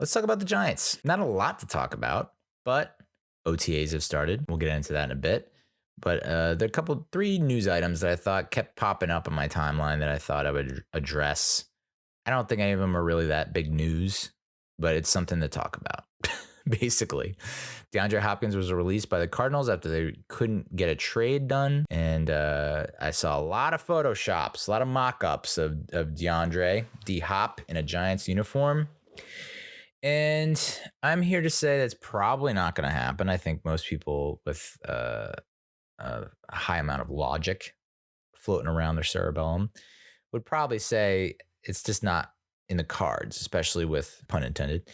Let's talk about the Giants. Not a lot to talk about, but OTAs have started. We'll get into that in a bit. But there are three news items that I thought kept popping up on my timeline that I thought I would address. I don't think any of them are really that big news, but it's something to talk about. Basically, Deandre Hopkins was released by the Cardinals after they couldn't get a trade done. And I saw a lot of photoshops, a lot of mock-ups of DeAndre, D-Hop in a Giants uniform. And I'm here to say that's probably not going to happen. I think most people with a high amount of logic floating around their cerebellum would probably say it's just not in the cards, especially with, pun intended,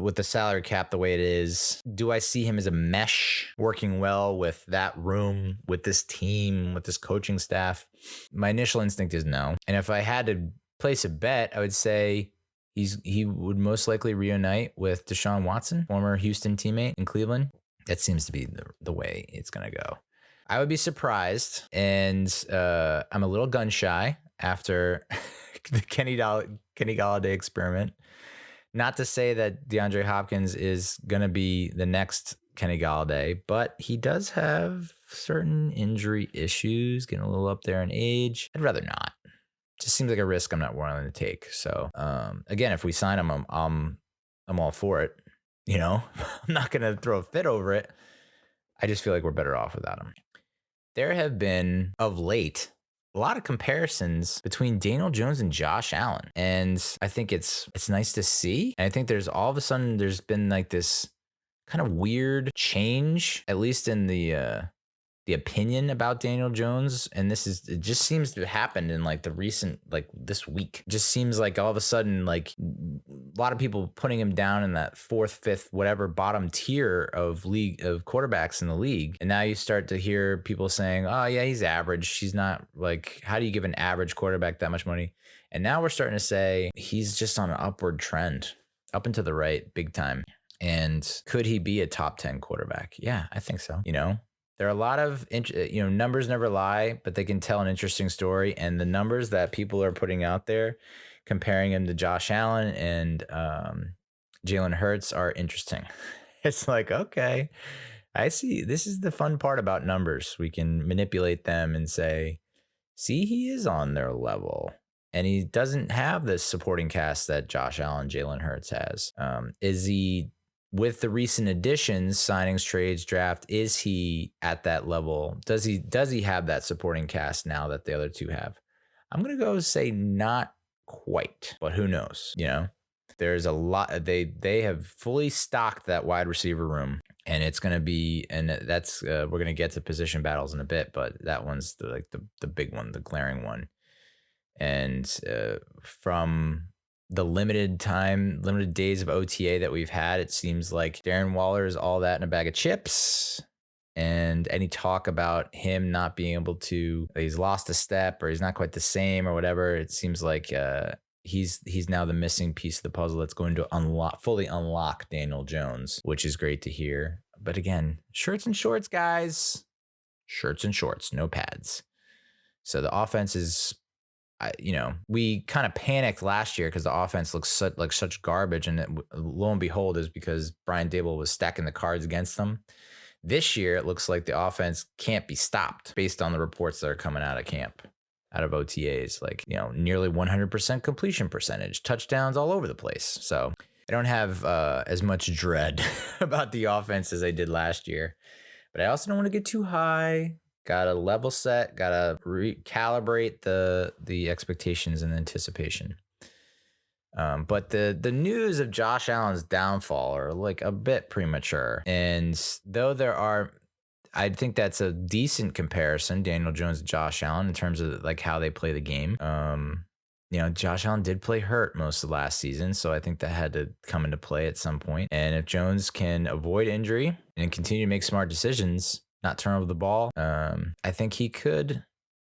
with the salary cap the way it is. Do I see him as a mesh working well with that room, with this team, with this coaching staff? My initial instinct is no. And if I had to place a bet, I would say he would most likely reunite with Deshaun Watson, former Houston teammate in Cleveland. That seems to be the way it's going to go. I would be surprised, and I'm a little gun shy after the Kenny Galladay experiment. Not to say that DeAndre Hopkins is going to be the next Kenny Galladay, but he does have certain injury issues, getting a little up there in age. I'd rather not. Just seems like a risk I'm not willing to take. So again, if we sign him, I'm all for it. You know, I'm not going to throw a fit over it. I just feel like we're better off without him. There have been, of late, a lot of comparisons between Daniel Jones and Josh Allen. And I think it's nice to see. And I think there's all of a sudden there's been like this kind of weird change, at least in the opinion about Daniel Jones. And it just seems to have happened in like the recent, like this week. It just seems like all of a sudden, like a lot of people putting him down in that fourth, fifth, whatever bottom tier of quarterbacks in the league. And now you start to hear people saying, oh yeah, he's average. He's not like, how do you give an average quarterback that much money? And now we're starting to say he's just on an upward trend, up and to the right, big time. And could he be a top 10 quarterback? Yeah, I think so. You know, there are a lot of, numbers never lie, but they can tell an interesting story. And the numbers that people are putting out there, comparing him to Josh Allen and Jalen Hurts, are interesting. It's like, okay, I see. This is the fun part about numbers. We can manipulate them and say, see, he is on their level. And he doesn't have this supporting cast that Josh Allen, Jalen Hurts has. Is he... With the recent additions, signings, trades, draft, is he at that level? Does he have that supporting cast now that the other two have? I'm going to go say not quite, but who knows? You know, there's a lot. They have fully stocked that wide receiver room, and it's going to be, and that's we're going to get to position battles in a bit, but that one's the big one, the glaring one. And from the limited days of OTA that we've had, it seems like Darren Waller is all that in a bag of chips. And any talk about him not being able to, he's lost a step or he's not quite the same or whatever, it seems like he's now the missing piece of the puzzle that's going to fully unlock Daniel Jones, which is great to hear. But again, shirts and shorts, guys. Shirts and shorts, no pads. So the offense is... we kind of panicked last year because the offense looks like such garbage, and lo and behold is because Brian Daboll was stacking the cards against them. This year, it looks like the offense can't be stopped based on the reports that are coming out of camp, out of OTAs, like, nearly 100% completion percentage, touchdowns all over the place. So I don't have as much dread about the offense as I did last year, but I also don't want to get too high. Got to level set, got to recalibrate the expectations and anticipation. But the news of Josh Allen's downfall are like a bit premature. And though I think that's a decent comparison, Daniel Jones and Josh Allen, in terms of like how they play the game. Josh Allen did play hurt most of last season, so I think that had to come into play at some point. And if Jones can avoid injury and continue to make smart decisions, not turn over the ball, I think he could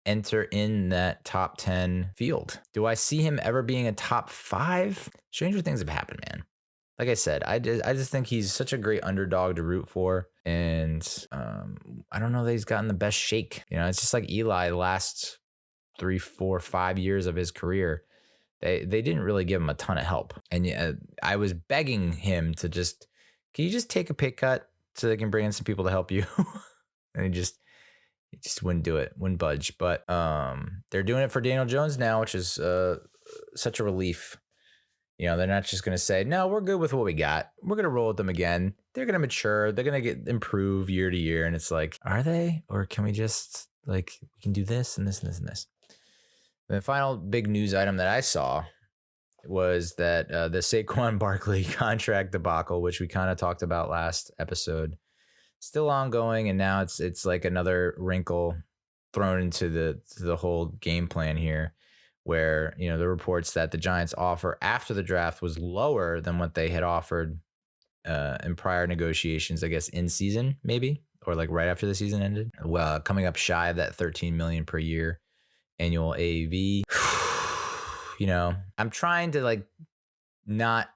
enter in that top 10 field. Do I see him ever being a top 5? Stranger things have happened, man. Like I said, I just think he's such a great underdog to root for. And I don't know that he's gotten the best shake. It's just like Eli the last 3, 4, 5 years of his career. They didn't really give him a ton of help. And I was begging him to can you just take a pay cut so they can bring in some people to help you? And he just wouldn't do it, wouldn't budge. But they're doing it for Daniel Jones now, which is such a relief. They're not just going to say, no, we're good with what we got. We're going to roll with them again. They're going to mature. They're going to improve year to year. And it's like, are they? Or can we just we can do this and this and this and this? And the final big news item that I saw was that the Saquon Barkley contract debacle, which we kind of talked about last episode, still ongoing. And now it's like another wrinkle thrown into the whole game plan here, where, the reports that the Giants offer after the draft was lower than what they had offered in prior negotiations, I guess in season, maybe, or like right after the season ended. Well, coming up shy of that $13 million per year annual AAV. I'm trying to not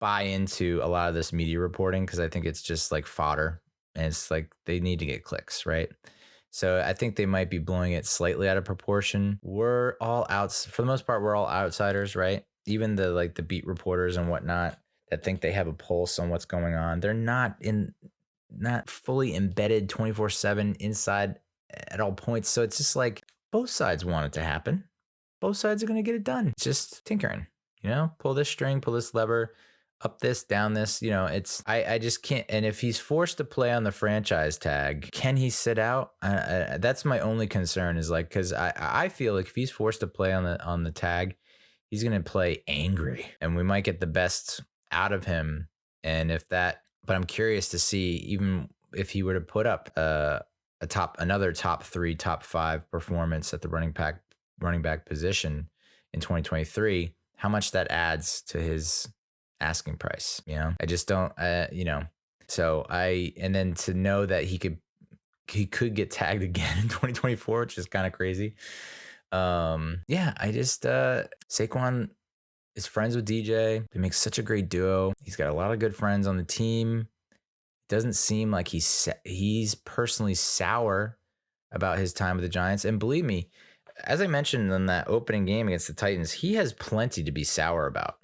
buy into a lot of this media reporting because I think it's just like fodder, and it's like they need to get clicks, right? So I think they might be blowing it slightly out of proportion. We're all outs for the most part. We're all outsiders, right? Even the beat reporters and whatnot that think they have a pulse on what's going on. They're not fully embedded 24/7 inside at all points. So it's just like both sides want it to happen. Both sides are going to get it done. It's just tinkering, pull this string, pull this lever, up this, down this, I just can't. And if he's forced to play on the franchise tag, can he sit out? That's my only concern is because I feel like if he's forced to play on the tag, he's going to play angry and we might get the best out of him. And but I'm curious to see, even if he were to put up another top 3, top 5 performance at the running back position in 2023, how much that adds to his asking price. I just don't, so and then to know that he could get tagged again in 2024, which is kind of crazy. Saquon is friends with DJ. They make such a great duo. He's got a lot of good friends on the team. It doesn't seem like he's personally sour about his time with the Giants. And believe me, as I mentioned in that opening game against the Titans, he has plenty to be sour about.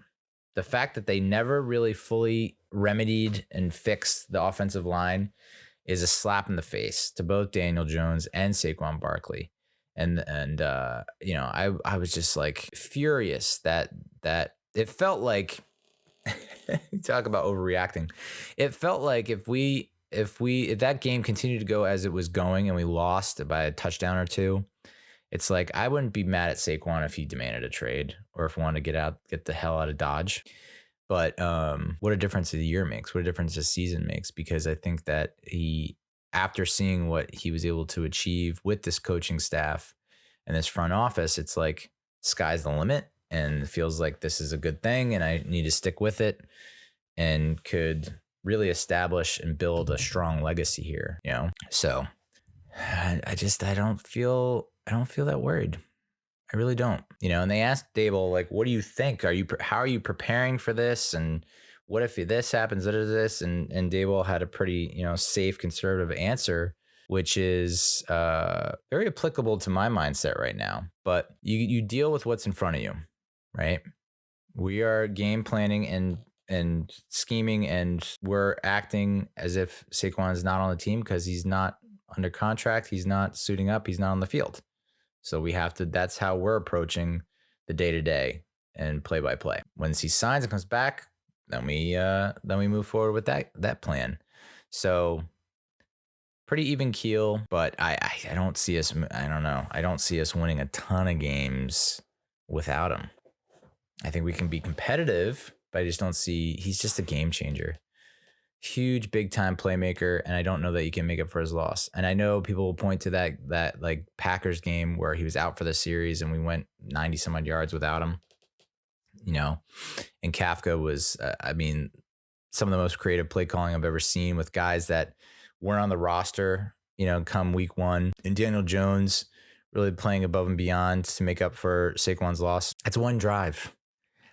The fact that they never really fully remedied and fixed the offensive line is a slap in the face to both Daniel Jones and Saquon Barkley. And I was just furious that it felt like talk about overreacting. It felt like if that game continued to go as it was going and we lost by a touchdown or two, it's like I wouldn't be mad at Saquon if he demanded a trade or if he wanted to get the hell out of Dodge. But what a difference a year makes, what a difference a season makes, because I think that after seeing what he was able to achieve with this coaching staff and this front office, it's like sky's the limit and it feels like this is a good thing and I need to stick with it and could really establish and build a strong legacy here, So I don't feel that worried. I really don't, and they asked Dable, what do you think? How are you preparing for this? And what if this happens? What is this? And Dable had a pretty, safe, conservative answer, which is very applicable to my mindset right now. But you deal with what's in front of you, right? We are game planning and scheming, and we're acting as if Saquon's not on the team because he's not under contract. He's not suiting up. He's not on the field. So that's how we're approaching the day-to-day and play-by-play. Once he signs and comes back, then we move forward with that plan. So pretty even keel, but I don't see us, I don't know. I don't see us winning a ton of games without him. I think we can be competitive, but I just don't see, he's just a game changer. Huge, big time playmaker, and I don't know that he can make up for his loss. And I know people will point to that Packers game where he was out for the series and we went 90 some odd yards without him. And Kafka was, some of the most creative play calling I've ever seen with guys that weren't on the roster, come week 1. And Daniel Jones really playing above and beyond to make up for Saquon's loss. That's one drive.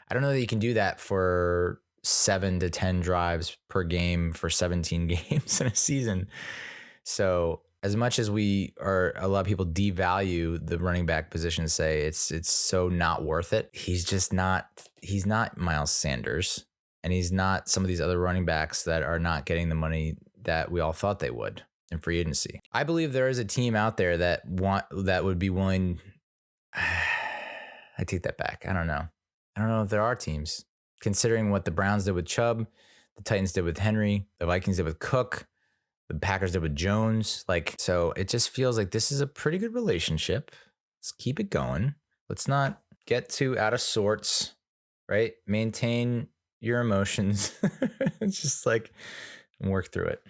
I don't know that you can do that for 7 to 10 drives per game for 17 games in a season. So as much as a lot of people devalue the running back position, say it's so not worth it. He's not Miles Sanders, and he's not some of these other running backs that are not getting the money that we all thought they would in free agency. I believe there is a team out there that would be willing. I take that back. I don't know if there are teams, considering what the Browns did with Chubb, the Titans did with Henry, the Vikings did with Cook, the Packers did with Jones. So it just feels like this is a pretty good relationship. Let's keep it going. Let's not get too out of sorts, right? Maintain your emotions. It's just work through it.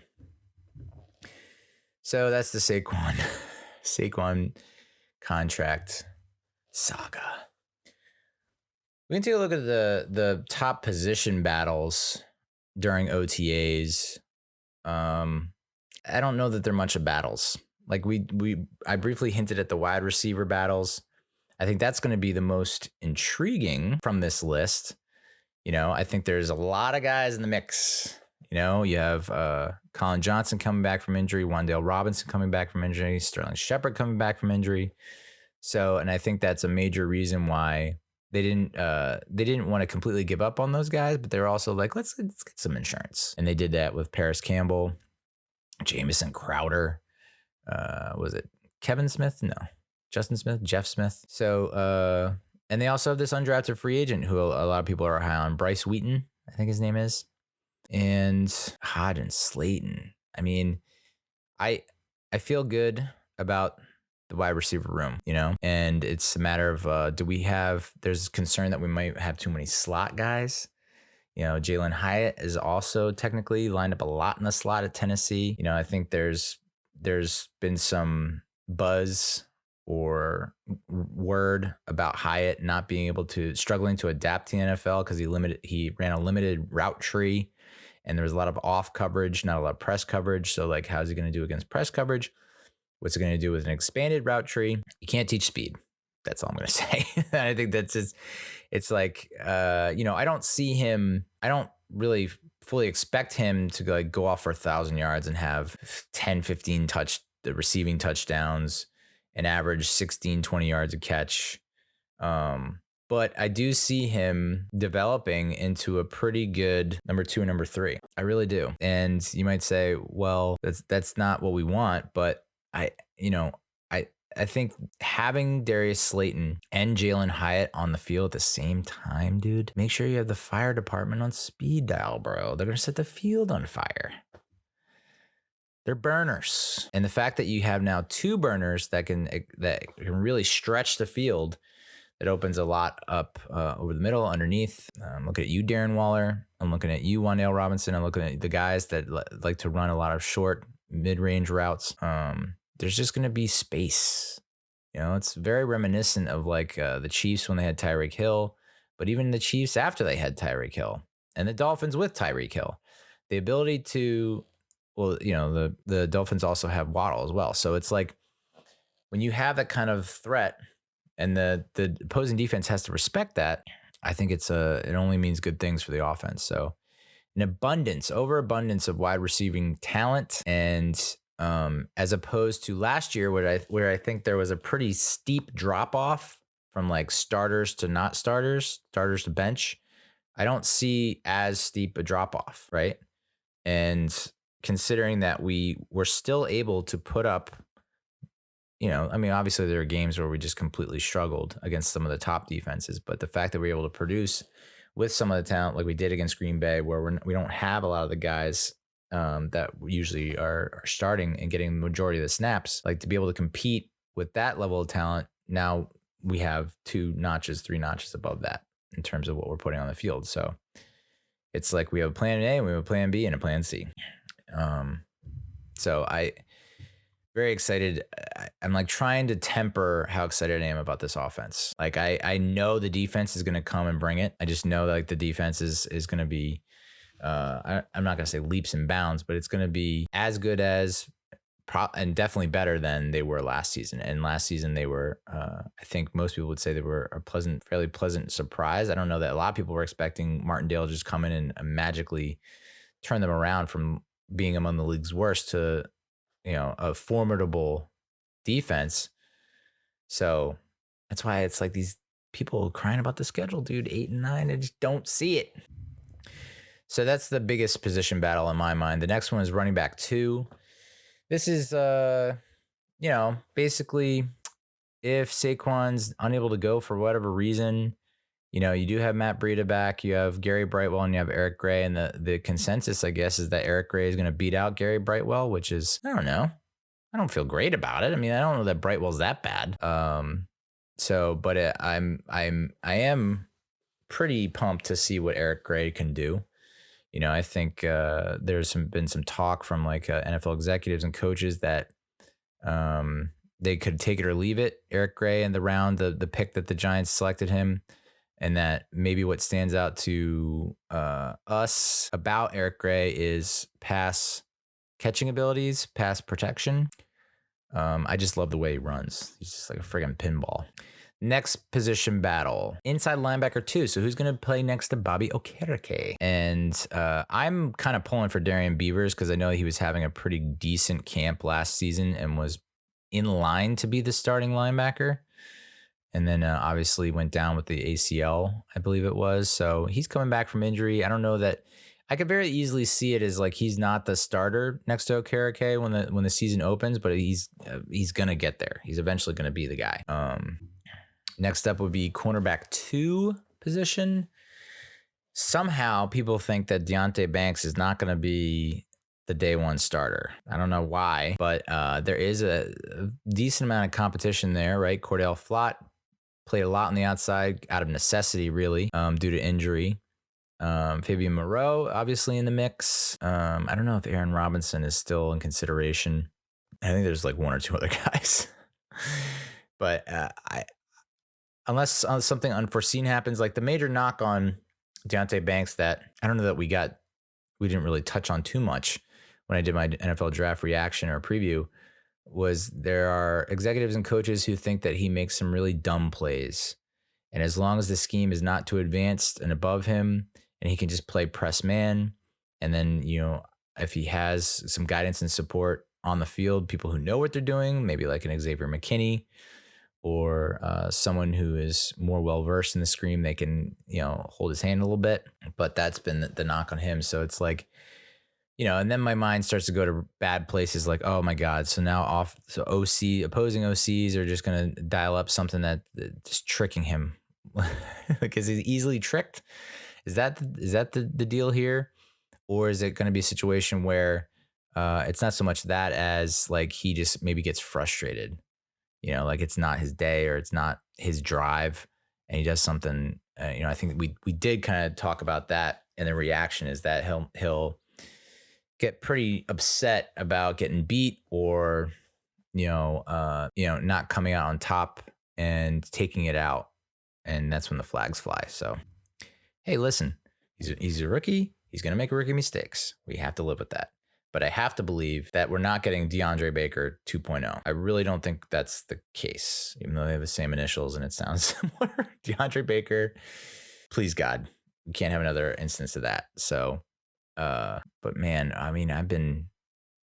So that's the Saquon contract saga. We can take a look at the top position battles during OTAs. I don't know that they're much of battles. I briefly hinted at the wide receiver battles. I think that's going to be the most intriguing from this list. I think there's a lot of guys in the mix. You have Colin Johnson coming back from injury, Wan'Dale Robinson coming back from injury, Sterling Shepard coming back from injury. So, and I think that's a major reason why they didn't want to completely give up on those guys, but they're also like, let's get some insurance. And they did that with Paris Campbell, Jamison Crowder. Was it Kevin Smith? No, Justin Smith, Jeff Smith. So, and they also have this undrafted free agent who a lot of people are high on, Bryce Wheaton, I think his name is, and Hodgson Slayton. I mean, I feel good about the wide receiver room, and it's a matter of, there's concern that we might have too many slot guys. Jalen Hyatt is also technically lined up a lot in the slot at Tennessee. I think there's been some buzz or word about Hyatt not being struggling to adapt to the NFL because he ran a limited route tree, and there was a lot of off coverage, not a lot of press coverage. So how's he going to do against press coverage? What's it going to do with an expanded route tree? You can't teach speed. That's all I'm going to say. I think that's just, it's I don't really fully expect him to go off for 1,000 yards and have 10, 15 receiving touchdowns and average 16, 20 yards a catch. But I do see him developing into a pretty good number 2 and number 3. I really do. And you might say, well, that's not what we want, but I think having Darius Slayton and Jalen Hyatt on the field at the same time, dude, make sure you have the fire department on speed dial, bro. They're going to set the field on fire. They're burners. And the fact that you have now 2 burners that can really stretch the field, that opens a lot up over the middle, underneath. I'm looking at you, Darren Waller. I'm looking at you, Wan'Dale Robinson. I'm looking at the guys that like to run a lot of short, mid-range routes. There's just going to be space. It's very reminiscent of the Chiefs when they had Tyreek Hill, but even the Chiefs after they had Tyreek Hill, and the Dolphins with Tyreek Hill. The ability to, the Dolphins also have Waddle as well. So it's when you have that kind of threat and the opposing defense has to respect that, I think it only means good things for the offense. So an overabundance of wide receiving talent, and as opposed to last year where I think there was a pretty steep drop off from starters to not starters to bench. I don't see as steep a drop off, right? And considering that we were still able to put up, obviously there are games where we just completely struggled against some of the top defenses, but the fact that we're able to produce with some of the talent like we did against Green Bay, where we don't have a lot of the guys that usually are starting and getting the majority of the snaps, to be able to compete with that level of talent. Now we have 3 notches above that in terms of what we're putting on the field. So it's we have a plan A, and we have a plan B, and a plan C. So very excited. I'm trying to temper how excited I am about this offense. I know the defense is going to come and bring it. I just know that the defense is going to be, I'm not going to say leaps and bounds, but it's going to be as good as and definitely better than they were last season. And last season they were, I think most people would say they were a fairly pleasant surprise. I don't know that a lot of people were expecting Martindale to just come in and magically turn them around from being among the league's worst to, a formidable defense. So that's why it's like these people crying about the schedule, dude. 8 and 9, I just don't see it. So that's the biggest position battle in my mind. The next one is running back 2. This is, basically if Saquon's unable to go for whatever reason, you do have Matt Breida back, you have Gary Brightwell, and you have Eric Gray. And the consensus, I guess, is that Eric Gray is going to beat out Gary Brightwell, which is, I don't know. I don't feel great about it. I mean, I don't know that Brightwell's that bad. But I am pretty pumped to see what Eric Gray can do. I think there's been some talk from like NFL executives and coaches that they could take it or leave it. Eric Gray in the round, the pick that the Giants selected him, and that maybe what stands out to us about Eric Gray is pass catching abilities, pass protection. I just love the way he runs. He's just like a friggin' pinball. Next position battle, inside linebacker 2. So who's going to play next to Bobby Okereke? And I'm kind of pulling for Darian Beavers because I know he was having a pretty decent camp last season and was in line to be the starting linebacker. And then obviously went down with the ACL, I believe it was. So he's coming back from injury. I don't know that I could very easily see it as like he's not the starter next to Okereke when the season opens, but he's going to get there. He's eventually going to be the guy. Next up would be cornerback 2 position. Somehow people think that Deonte Banks is not going to be the day one starter. I don't know why, but there is a decent amount of competition there, right? Cordell Flott played a lot on the outside out of necessity, really, due to injury. Fabian Moreau, obviously in the mix. I don't know if Aaron Robinson is still in consideration. I think there's like 1 or 2 other guys. But unless something unforeseen happens, like the major knock on Deonte Banks that I don't know that we didn't really touch on too much when I did my NFL draft reaction or preview, was there are executives and coaches who think that he makes some really dumb plays. And as long as the scheme is not too advanced and above him, and he can just play press man, and then, if he has some guidance and support on the field, people who know what they're doing, maybe like an Xavier McKinney or someone who is more well-versed in the scheme, they can, hold his hand a little bit. But that's been the knock on him. So it's like, and then my mind starts to go to bad places like, oh my God. So now opposing OCs are just going to dial up something that just tricking him. Like, is he easily tricked? Is that the deal here? Or is it going to be a situation where it's not so much that as like he just maybe gets frustrated, like it's not his day or it's not his drive and he does something, I think we did kind of talk about that. And the reaction is that he'll get pretty upset about getting beat or, not coming out on top and taking it out. And that's when the flags fly. So, hey, listen, he's a rookie. He's going to make rookie mistakes. We have to live with that. But I have to believe that we're not getting DeAndre Baker 2.0. I really don't think that's the case, even though they have the same initials and it sounds similar. DeAndre Baker, please God, we can't have another instance of that. So, but man, I mean, I've been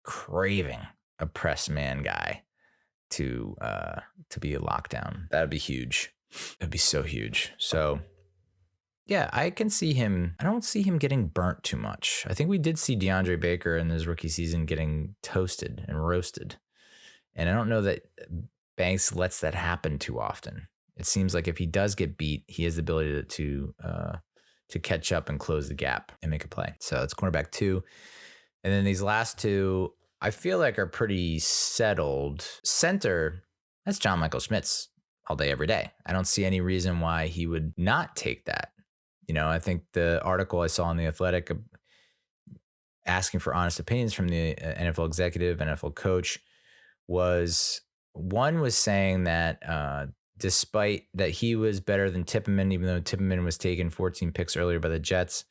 craving a press man guy to be a lockdown. That would be huge. That'd be so huge. So yeah, I can see him. I don't see him getting burnt too much. I think we did see DeAndre Baker in his rookie season getting toasted and roasted. And I don't know that Banks lets that happen too often. It seems like if he does get beat, he has the ability to catch up and close the gap and make a play. So it's cornerback 2. And then these last 2, I feel like are pretty settled. Center, that's John Michael Schmitz all day, every day. I don't see any reason why he would not take that. I think the article I saw in The Athletic asking for honest opinions from the NFL executive, NFL coach, was saying that despite that he was better than Tippmann, even though Tippmann was taken 14 picks earlier by the Jets,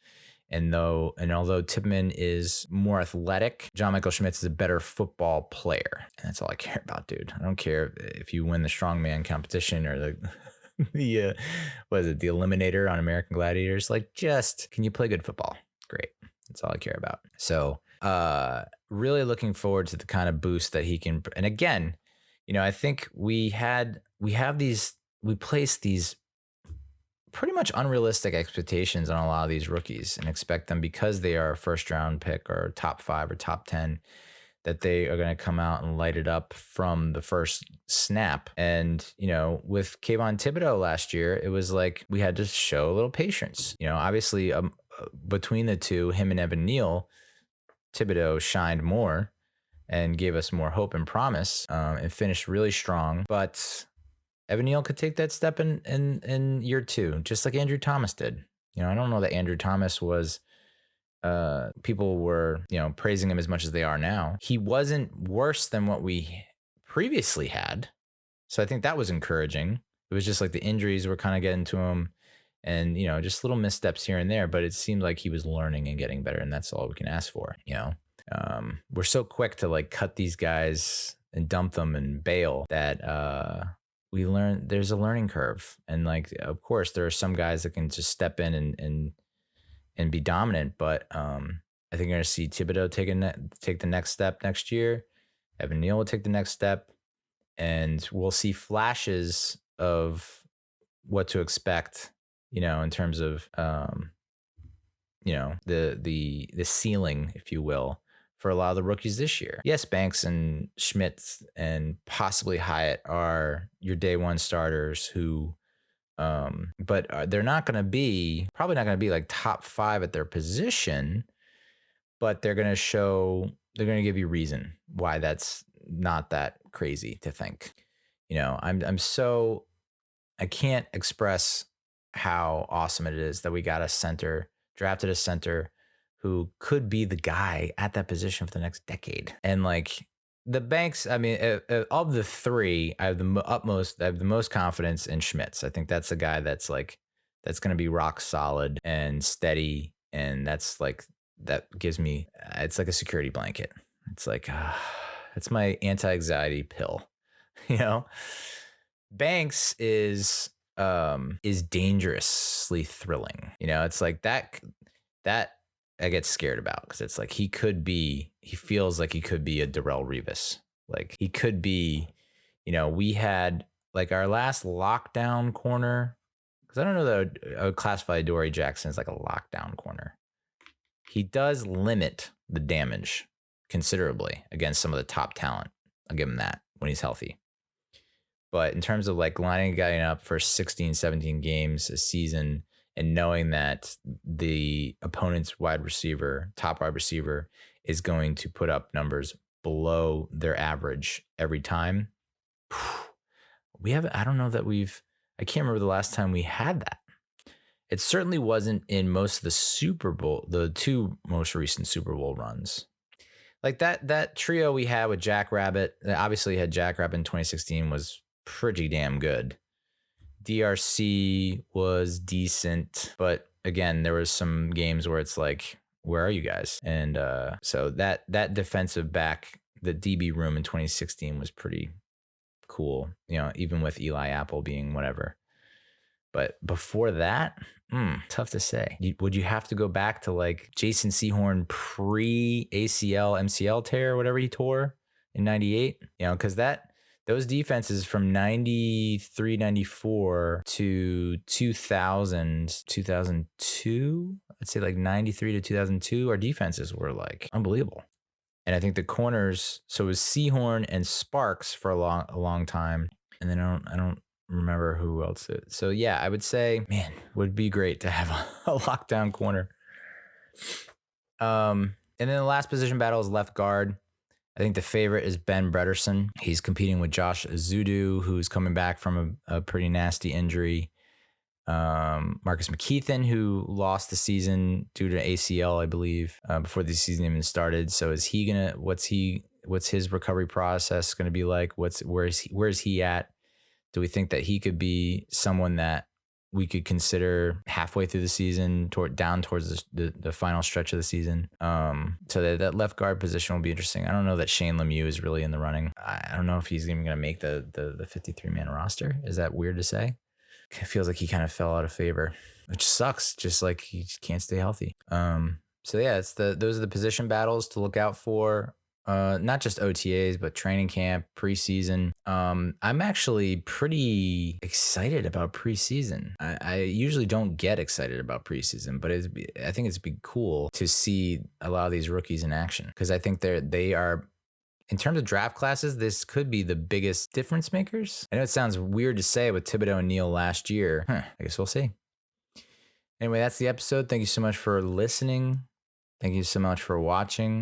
and although Tippmann is more athletic, John Michael Schmitz is a better football player. And that's all I care about, dude. I don't care if you win the strongman competition or the Eliminator on American Gladiators. Like, just can you play good football? Great. That's all I care about. So really looking forward to the kind of boost that he can. And again, I think we placed these pretty much unrealistic expectations on a lot of these rookies and expect them, because they are a first round pick or top 5 or top 10, that they are going to come out and light it up from the first snap. And, with Kayvon Thibodeau last year, it was like we had to show a little patience. Obviously between the two, him and Evan Neal, Thibodeau shined more and gave us more hope and promise, and finished really strong. But Evan Neal could take that step in year 2, just like Andrew Thomas did. I don't know that Andrew Thomas was, people were, praising him as much as they are now. He wasn't worse than what we previously had. So I think that was encouraging. It was just like the injuries were kind of getting to him and, just little missteps here and there, but it seemed like he was learning and getting better. And that's all we can ask for. We're so quick to like cut these guys and dump them and bail that, we learn there's a learning curve. And like, of course, there are some guys that can just step in and be dominant. But I think you're going to see Thibodeau take the next step next year. Evan Neal will take the next step. And we'll see flashes of what to expect, in terms of, the ceiling, if you will, for a lot of the rookies this year. Yes, Banks and Schmitz and possibly Hyatt are your day one starters who, but they're probably not going to be like top 5 at their position, but they're going to give you reason why that's not that crazy to think. I can't express how awesome it is that we got drafted a center who could be the guy at that position for the next decade. And like the Banks, I mean, of the 3, I have the most confidence in Schmitz. I think that's the guy that's going to be rock solid and steady. And that's like, that gives me, it's like a security blanket. It's like, it's my anti-anxiety pill, Banks is dangerously thrilling. It's like that I get scared about, because it's like he feels like he could be a Darrelle Revis. Like he could be, we had like our last lockdown corner, because I don't know that I would classify Adoree Jackson as like a lockdown corner. He does limit the damage considerably against some of the top talent. I'll give him that when he's healthy. But in terms of like lining a guy up for 16, 17 games a season, and knowing that the opponent's top wide receiver, is going to put up numbers below their average every time. I can't remember the last time we had that. It certainly wasn't in most of the 2 most recent Super Bowl runs. Like that trio we had with Jackrabbit, obviously had Jackrabbit in 2016, was pretty damn good. DRC was decent, but again, there was some games where it's like, where are you guys? And so that defensive back, the DB room in 2016 was pretty cool, even with Eli Apple being whatever. But before that, tough to say. Would you have to go back to like Jason Sehorn pre-ACL, MCL tear, whatever he tore in 98? Because those defenses from 93, 94 to 2000, 2002, I'd say like 93 to 2002, our defenses were like unbelievable. And I think the corners, so it was Sehorn and Sparks for a long time. And then I don't remember who else. So yeah, I would say, man, would be great to have a lockdown corner. And then the last position battle is left guard. I think the favorite is Ben Bredesen. He's competing with Josh Azudu, who's coming back from a pretty nasty injury. Marcus McKeithen, who lost the season due to ACL, I believe, before the season even started. So is he gonna? What's his recovery process going to be like? Where is he at? Do we think that he could be someone that we could consider halfway through the season, towards the final stretch of the season? So that left guard position will be interesting. I don't know that Shane Lemieux is really in the running. I don't know if he's even going to make the 53-man roster. Is that weird to say? It feels like he kind of fell out of favor, which sucks. Just like he can't stay healthy. So yeah, those are the position battles to look out for. Not just OTAs, but training camp, preseason. I'm actually pretty excited about preseason. I usually don't get excited about preseason, but I think it's been cool to see a lot of these rookies in action because I think they are. In terms of draft classes, this could be the biggest difference makers. I know it sounds weird to say with Thibodeau and Neal last year. I guess we'll see. Anyway, that's the episode. Thank you so much for listening. Thank you so much for watching.